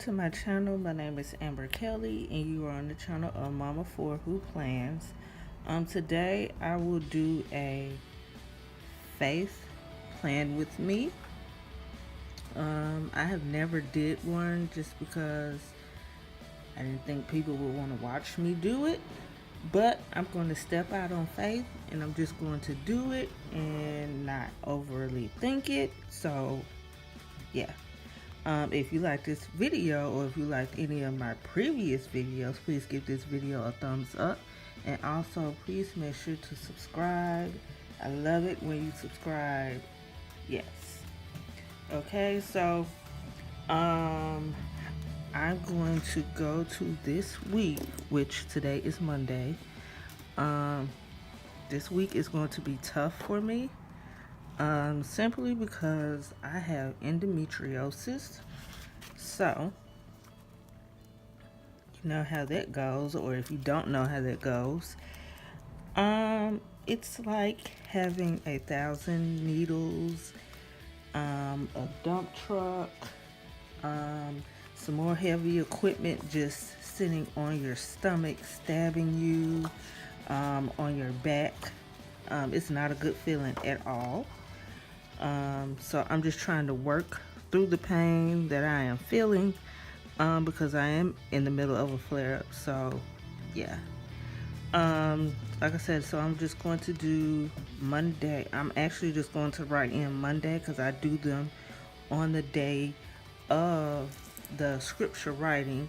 to my channel. My name is Amber Kelly and you are on the channel of Mama 4 Who Plans. Today I will do a faith plan with me. I have never did one just because I didn't think people would want to watch me do it. But I'm going to step out on faith and I'm just going to do it and not overly think it. So yeah. If you like this video or if you like any of my previous videos, please give this video a thumbs up. And also please make sure to subscribe. I love it when you subscribe. Yes. Okay, so I'm going to go to this week, which today is Monday. This week is going to be tough for me. Simply because I have endometriosis. So, you know how that goes, or if you don't know how that goes, it's like having 1,000 needles, a dump truck, some more heavy equipment just sitting on your stomach, stabbing you, on your back. It's not a good feeling at all. So I'm just trying to work through the pain that I am feeling because I am in the middle of a flare-up. So yeah, like I said, so I'm just going to do Monday. I'm actually just going to write in Monday because I do them on the day of the scripture writing.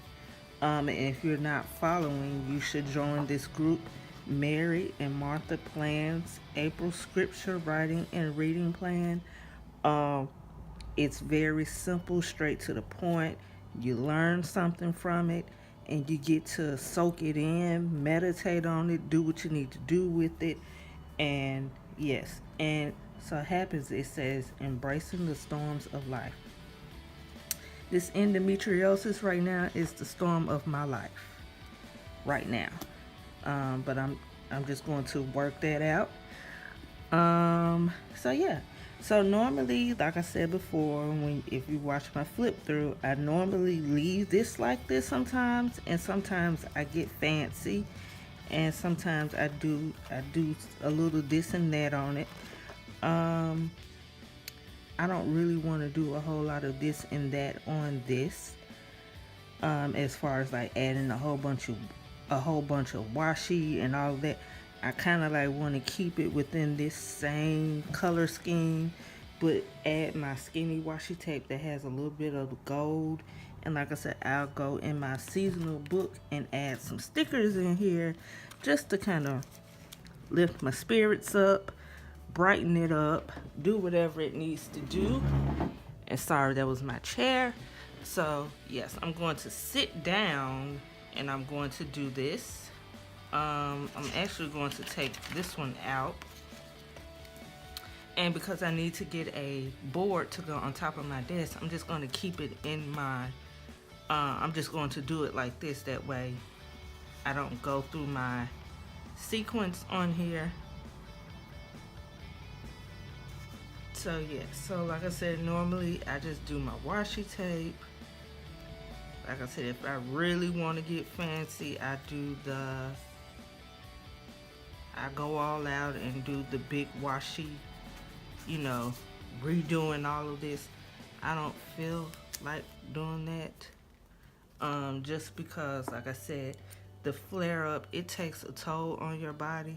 And if you're not following, you should join this group, Mary and Martha Plans April Scripture Writing and Reading Plan. It's very simple, straight to the point. You learn something from it and you get to soak it in, meditate on it, do what you need to do with it. And yes, and so it happens, it says embracing the storms of life. This endometriosis right now is the storm of my life right now. But I'm just going to work that out. So yeah. So normally, like I said before, if you watch my flip through, I normally leave this like this sometimes, and sometimes I get fancy, and sometimes I do a little this and that on it. I don't really want to do a whole lot of this and that on this. As far as like adding a whole bunch of washi and all of that. I kind of like want to keep it within this same color scheme, but add my skinny washi tape that has a little bit of gold. And like I said, I'll go in my seasonal book and add some stickers in here just to kind of lift my spirits up, brighten it up, do whatever it needs to do. And sorry, that was my chair. So yes, I'm going to sit down and I'm going to do this. I'm actually going to take this one out, and because I need to get a board to go on top of my desk, I'm just going to keep it in my I'm just going to do it like this, that way I don't go through my sequence on here. So yeah, so like I said, normally I just do my washi tape. Like I said, if I really want to get fancy, I go all out and do the big washi, you know, redoing all of this. I don't feel like doing that. Just because, like I said, the flare up, it takes a toll on your body.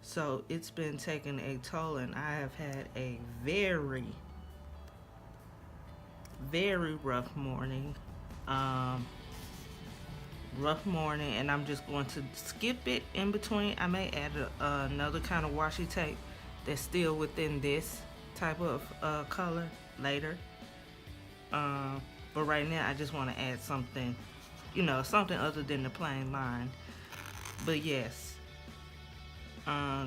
So it's been taking a toll, and I have had a very, very rough morning. And I'm just going to skip it in between. I may add another kind of washi tape that's still within this type of color later. But right now I just want to add something, you know, something other than the plain line. But yes,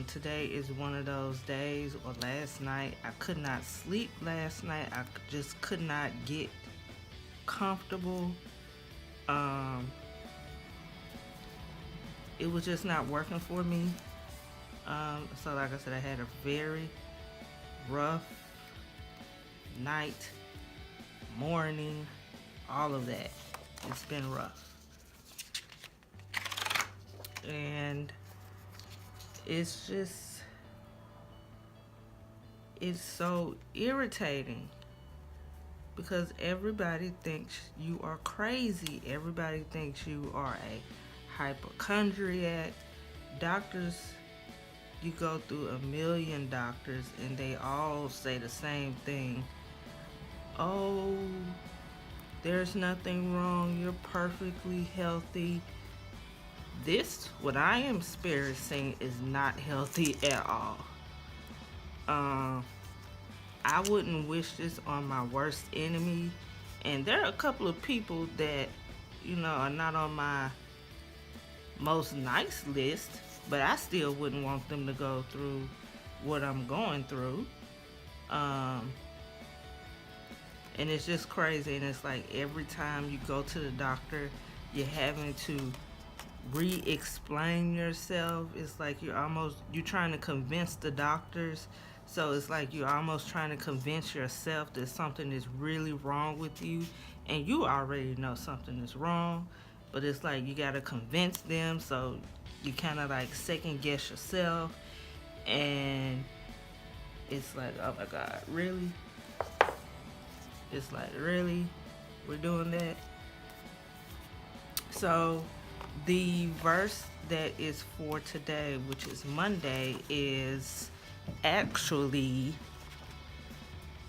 today is one of those days, or last night, I could not sleep last night. I just could not get comfortable. It was just not working for me. So like I said, I had a very rough night, morning, all of that. It's been rough. And it's just, it's so irritating because everybody thinks you are crazy. Everybody thinks you are a hypochondriac. Doctors, you go through a million doctors and they all say the same thing. Oh, there's nothing wrong. You're perfectly healthy. This, what I am experiencing, is not healthy at all. I wouldn't wish this on my worst enemy. And there are a couple of people that, are not on my most nice list, but I still wouldn't want them to go through what I'm going through. And it's just crazy. And it's like every time you go to the doctor, you're having to re-explain yourself. It's like you're trying to convince the doctors. So it's like you're almost trying to convince yourself that something is really wrong with you, and you already know something is wrong, but it's like you gotta convince them. So you kind of like second guess yourself, and it's like, oh my God, really? It's like, really? We're doing that? So the verse that is for today, which is Monday, is actually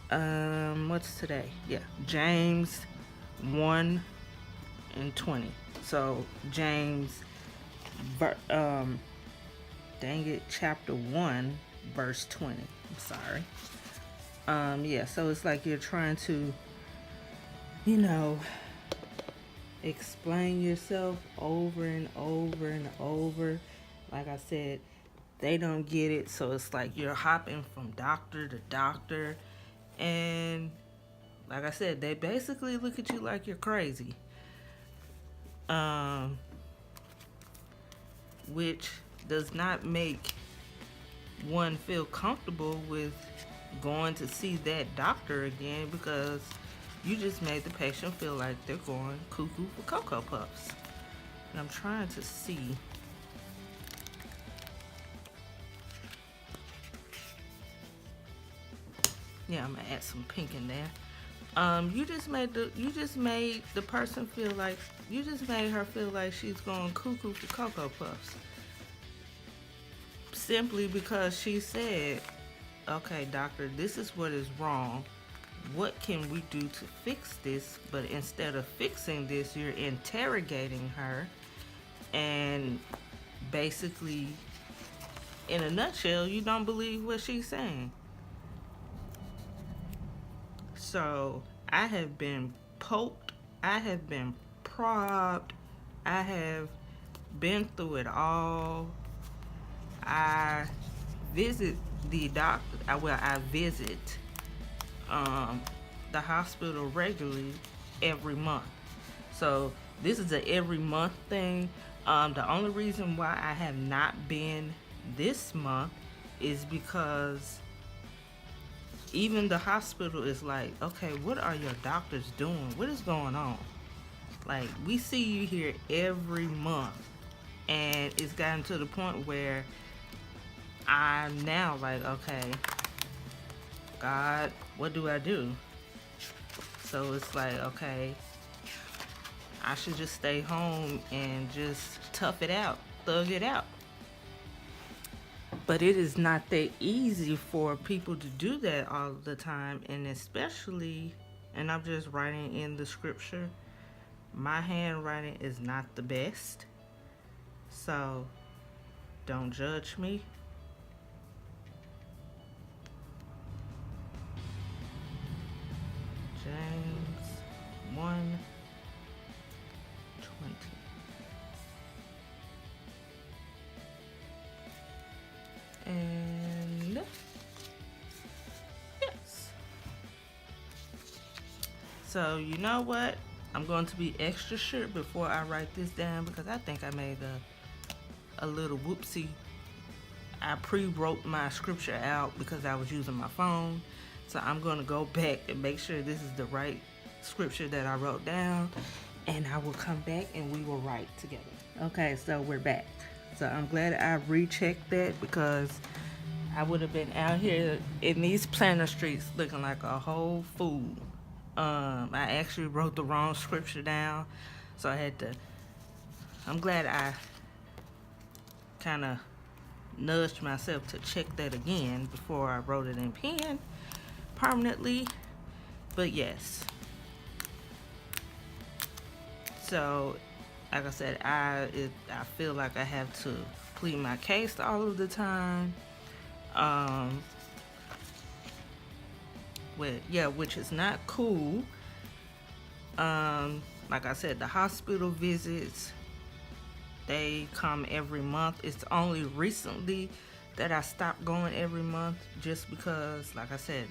what's today? Yeah, James 1:20. So James chapter 1 verse 20. I'm sorry. Yeah, so it's like you're trying to explain yourself over and over and over. Like I said, they don't get it, so it's like you're hopping from doctor to doctor, and like I said, they basically look at you like you're crazy, which does not make one feel comfortable with going to see that doctor again, because you just made the patient feel like they're going cuckoo for Cocoa Puffs. And I'm trying to see. Yeah, I'm gonna add some pink in there. You just made the person feel like, you just made her feel like she's going cuckoo for Cocoa Puffs. Simply because she said, okay, doctor, this is what is wrong. What can we do to fix this? But instead of fixing this, you're interrogating her, and basically, in a nutshell, you don't believe what she's saying. So I have been poked, I have been prodded, I have been through it all. I visit the doctor, I visit the hospital regularly every month. So this is a every month thing. The only reason why I have not been this month is because even the hospital is like, okay, what are your doctors doing? What is going on? Like, we see you here every month, and it's gotten to the point where I'm now like, okay, God, what do I do? So it's like, okay, I should just stay home and just tough it out, thug it out. But it is not that easy for people to do that all the time, and especially, and I'm just writing in the scripture, my handwriting is not the best, so don't judge me. James 1:20. And yes. So you know what? I'm going to be extra sure before I write this down, because I think I made a little whoopsie. I pre-wrote my scripture out because I was using my phone. So I'm going to go back and make sure this is the right scripture that I wrote down, and I will come back and we will write together. Okay, so we're back. So I'm glad I rechecked that, because I would have been out here in these planter streets looking like a whole fool. I actually wrote the wrong scripture down, so I had to. I'm glad I kind of nudged myself to check that again before I wrote it in pen permanently. But yes. So, like I said, I feel like I have to plead my case all of the time. Which is not cool. Like I said, the hospital visits, they come every month. It's only recently that I stopped going every month, just because, like I said,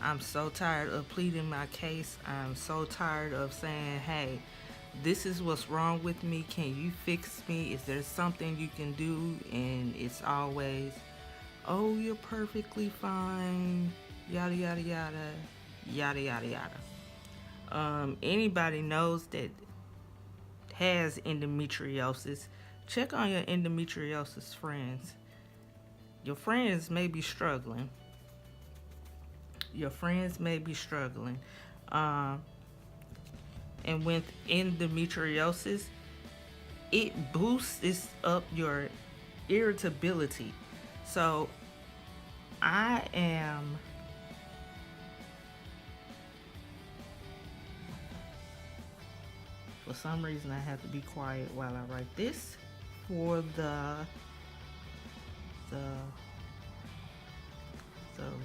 I'm so tired of pleading my case. I'm so tired of saying, hey, this is what's wrong with me. Can you fix me? Is there something you can do? And it's always, oh, you're perfectly fine. Yada, yada, yada. Yada, yada, yada. Anybody knows that has endometriosis, check on your endometriosis friends. Your friends may be struggling. And with endometriosis, it boosts up your irritability. So I am for some reason I have to be quiet while I write this for the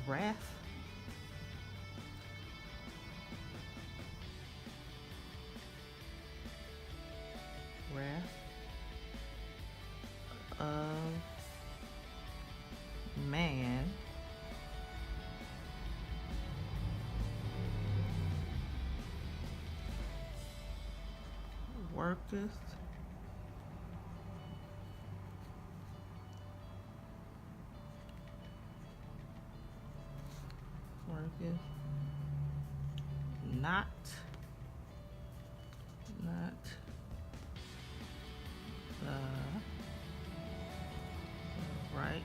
wrath of man worketh not the right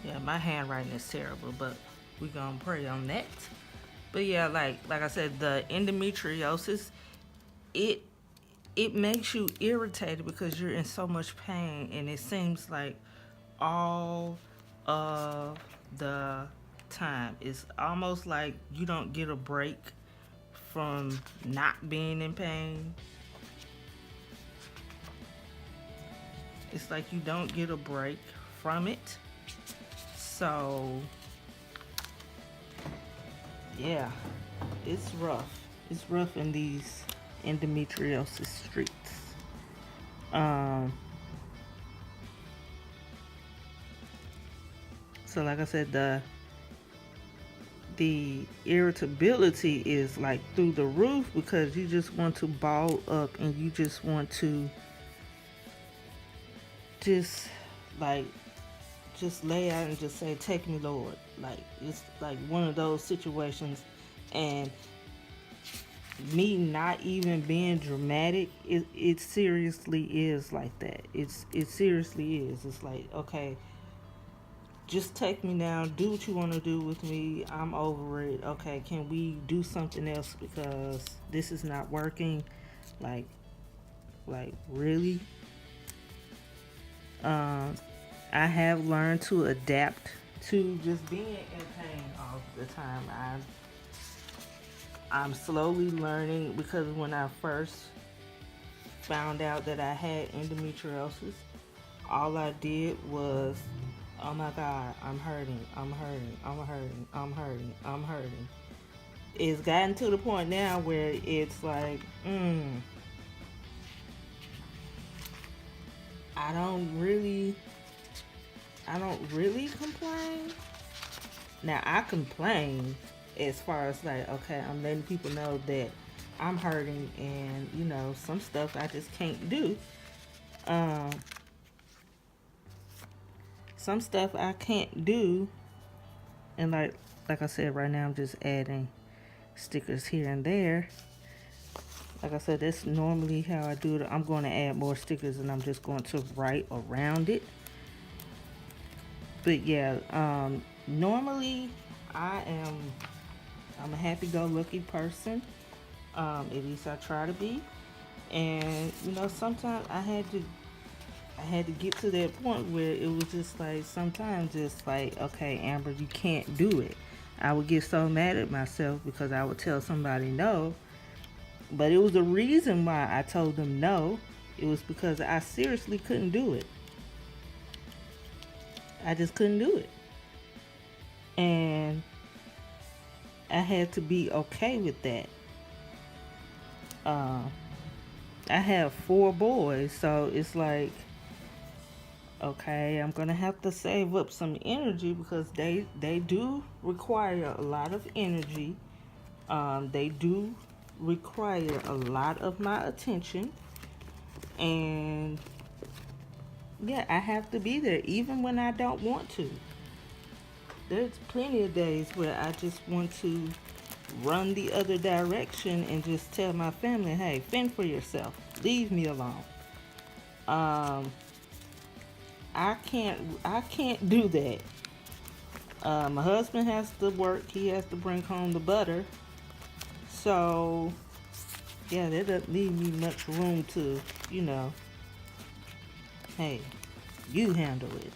Yeah, my handwriting is terrible, but we're gonna pray on that. But yeah, like I said, the endometriosis, it makes you irritated because you're in so much pain, and it seems like all of the time. It's almost like you don't get a break from not being in pain. It's like you don't get a break from it. So, yeah, it's rough. It's rough in these endometriosis streets. So like I said, the irritability is like through the roof, because you just want to ball up and you just want to just lay out and just say, take me, Lord. Like, it's like one of those situations. And me not even being dramatic, it seriously is like that. It seriously is. It's like, okay, just take me now. Do what you want to do with me. I'm over it. Okay, can we do something else, because this is not working? Like really? I have learned to adapt to just being in pain all the time. I'm slowly learning, because when I first found out that I had endometriosis, all I did was Oh my God, I'm hurting, I'm hurting, I'm hurting, I'm hurting, I'm hurting. It's gotten to the point now where it's like, I don't really, I don't really complain. Now I complain as far as like, okay, I'm letting people know that I'm hurting, and some stuff I just can't do. Um, some stuff I can't do, and like I said, right now I'm just adding stickers here and there. Like I said, that's normally how I do it. I'm going to add more stickers, and I'm just going to write around it. But yeah, normally I'm a happy-go-lucky person. At least I try to be. And sometimes I had to get to that point where it was just like, sometimes just like, okay, Amber, you can't do it. I would get so mad at myself because I would tell somebody no, but it was the reason why I told them no. It was because I seriously couldn't do it. I just couldn't do it. And I had to be okay with that. Uh, I have 4 boys, so it's like, okay, I'm gonna have to save up some energy because they do require a lot of energy. They do require a lot of my attention, and yeah, I have to be there even when I don't want to. There's plenty of days where I just want to run the other direction and just tell my family, hey, fend for yourself, leave me alone. um I can't do that. My husband has to work, he has to bring home the butter, so yeah, that doesn't leave me much room to, hey, you handle it.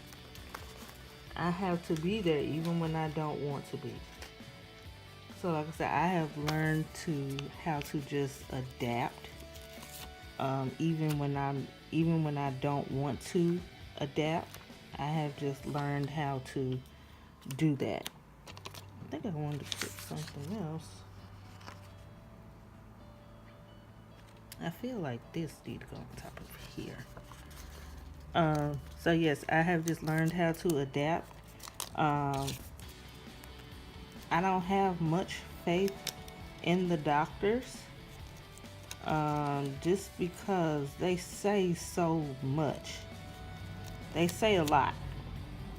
I have to be there even when I don't want to be. So like I said, I have learned to how to just adapt, even when I don't want to adapt. I have just learned how to do that. I think I wanted to put something else. I feel like this need to go on top of here. So yes, I have just learned how to adapt. Um, I don't have much faith in the doctors, just because they say so much. They say a lot,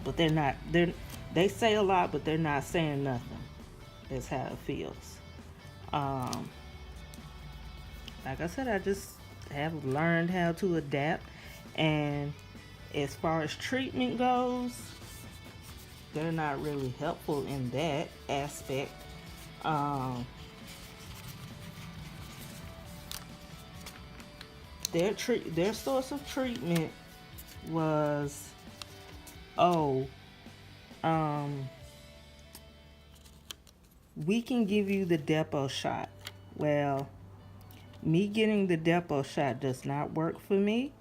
but they say a lot, but they're not saying nothing. That's how it feels. Um, like I said, I just have learned how to adapt, and as far as treatment goes, they're not really helpful in that aspect. Um, their source of treatment was, oh, um, we can give you the depot shot. Well, me getting the depot shot does not work for me.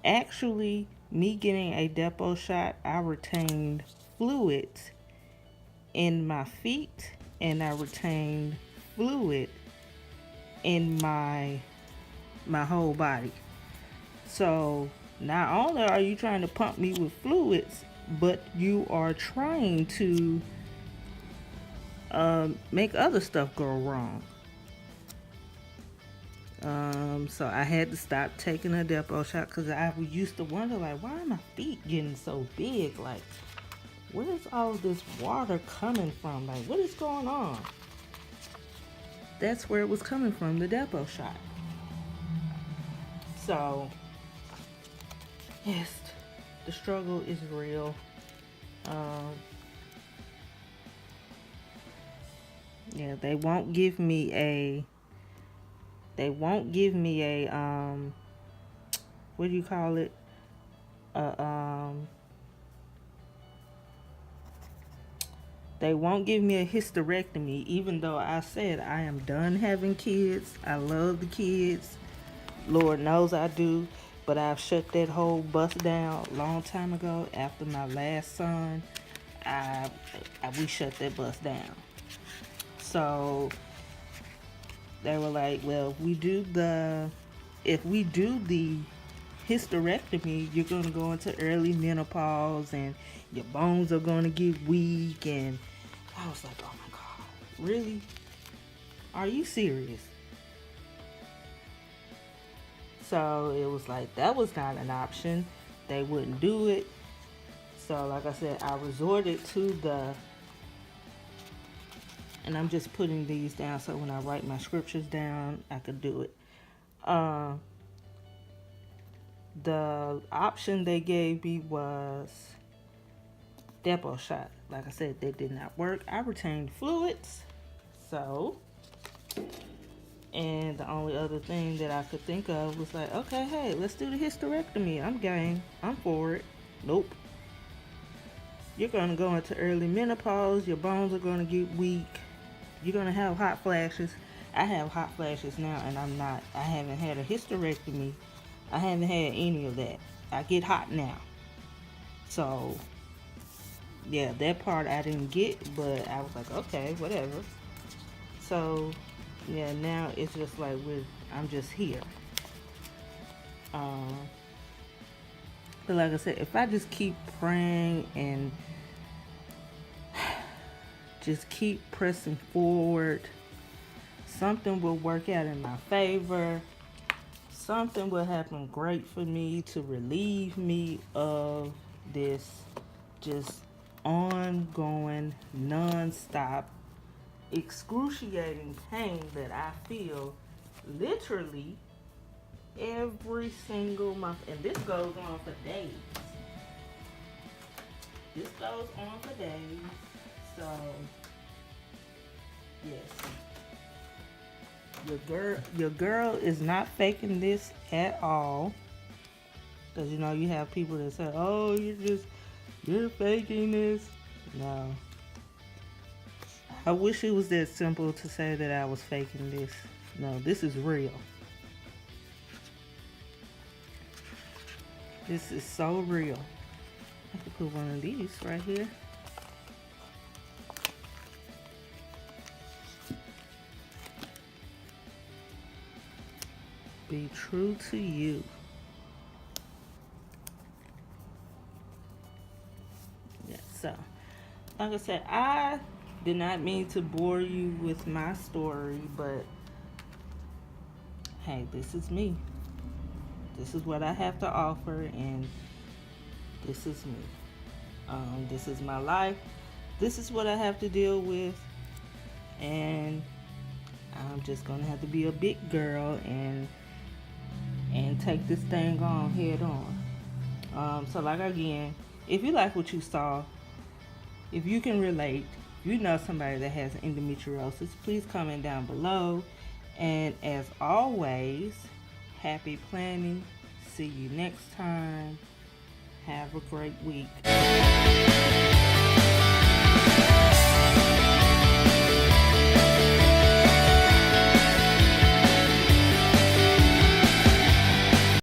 Actually, me getting a depot shot, I retained fluids in my feet, and I retained fluid in my whole body. So not only are you trying to pump me with fluids, but you are trying to make other stuff go wrong. So I had to stop taking a depot shot because I used to wonder, like, why are my feet getting so big? Like, where's all this water coming from? Like, what is going on? That's where it was coming from, the depot shot. So, yes, the struggle is real. Yeah, they won't give me a what do you call it? They won't give me a hysterectomy, even though I said I am done having kids. I love the kids. Lord knows I do. but I've shut that whole bust down a long time ago. After my last son, we shut that bust down. So they were like, well, if we do the hysterectomy, you're going to go into early menopause and your bones are going to get weak. And I was like, oh my God, really? Are you serious? So it was like, that was not an option. They wouldn't do it. So like I said, I resorted to and I'm just putting these down so when I write my scriptures down, I could do it. The option they gave me was depot shot. Like I said, they did not work. I retained fluids. So, and the only other thing that I could think of was like, okay, hey, let's do the hysterectomy. I'm game. I'm for it. Nope. You're going to go into early menopause. Your bones are going to get weak. You're going to have hot flashes. I have hot flashes now, and I haven't had a hysterectomy. I haven't had any of that. I get hot now. So, yeah, that part I didn't get, but I was like, okay, whatever. So, yeah, now it's just like I'm just here. But like I said, if I just keep praying and just keep pressing forward, something will work out in my favor. Something will happen great for me to relieve me of this just ongoing, non-stop, excruciating pain that I feel literally every single month. And this goes on for days. This goes on for days. So, yes. Your girl is not faking this at all. Because, you know, you have people that say, oh, you're faking this. No. I wish it was that simple to say that I was faking this. No, this is real. This is so real. I could put one of these right here. Be true to you. Yeah, so, like I said, I did not mean to bore you with my story, but hey, this is me. This is what I have to offer, and this is me. This is my life. This is what I have to deal with, and I'm just gonna have to be a big girl and take this thing on head on. So like again, if you like what you saw, if you can relate, you know somebody that has endometriosis, please comment down below. And as always, happy planning. See you next time. Have a great week.